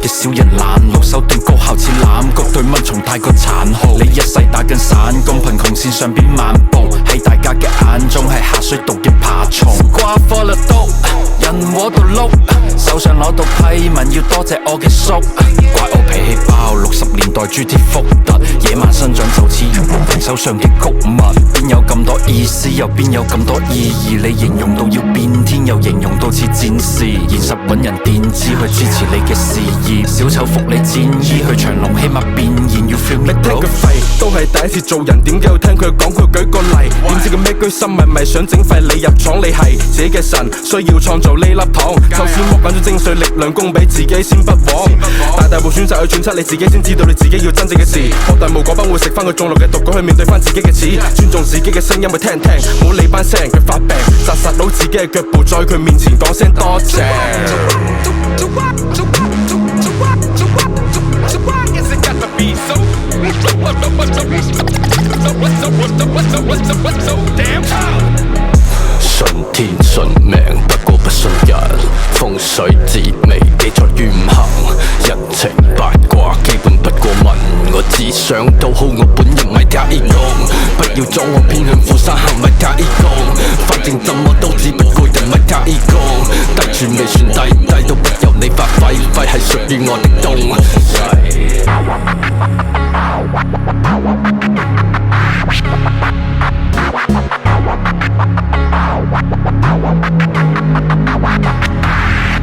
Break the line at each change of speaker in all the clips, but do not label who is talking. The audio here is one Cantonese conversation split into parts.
嘅小人懶碌，手段高效似欖菊，對蚊蟲太過殘酷。你一世打緊散工，貧窮線上邊漫步，喺大家嘅眼中係下水道嘅爬蟲。瓜科律刀，人和度碌，手上攞到批文要多謝我嘅叔。怪我脾氣爆，60年代朱鐵福特，野蠻生長就似袁隆平手上嘅穀物，邊有咁多意思，又邊有咁多意義？你形容到要變天，又形容到似戰士，現實揾人墊資去支持你嘅事業，小丑服你戰衣去長隆，起碼變現要 feel me bro。
聽佢廢都係第一次做人，點解要聽佢講？佢舉個例，點知佢咩居心咪想整廢你入廠？你係自己嘅神，需要創造呢粒糖，就算剝緊咗精髓力量供俾自己先不枉。大步選擇去揣測你自己，先知道你自己要真正嘅事。學大無果班會食翻佢種落嘅毒果，去面對翻自己嘅恥。尊重自己嘅聲音去聽聽，冇理班聲佢發病，紮實到自己嘅腳步，在佢面前講聲多謝。
順天順命，不過不信人。風水智微，記載於五行。人情八卦，基本不過問。我只想討好我本人，咪太公。不要阻我偏向富山行，咪太公。反正怎麼都只不過人，咪太公。低處未算低，低到不由你發揮，揮係屬於我的東西。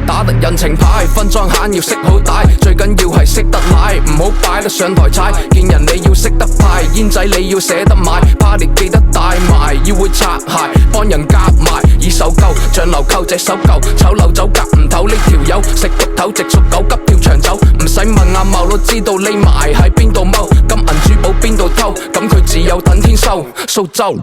打得人情牌，分裝閒要識好帶，最緊要係識得買，唔好擺得上台踩。見人你要識得派，煙仔你要捨得買 ，party 記得帶埋，要會擦鞋，幫人夾埋，以手勾，像流扣隻手夠，醜陋走夾唔透呢條友，食毒頭直屬狗急跳長走，唔使問阿茂都知道匿埋喺邊度踎，金銀珠寶邊度偷，咁佢自有等天收，蘇州。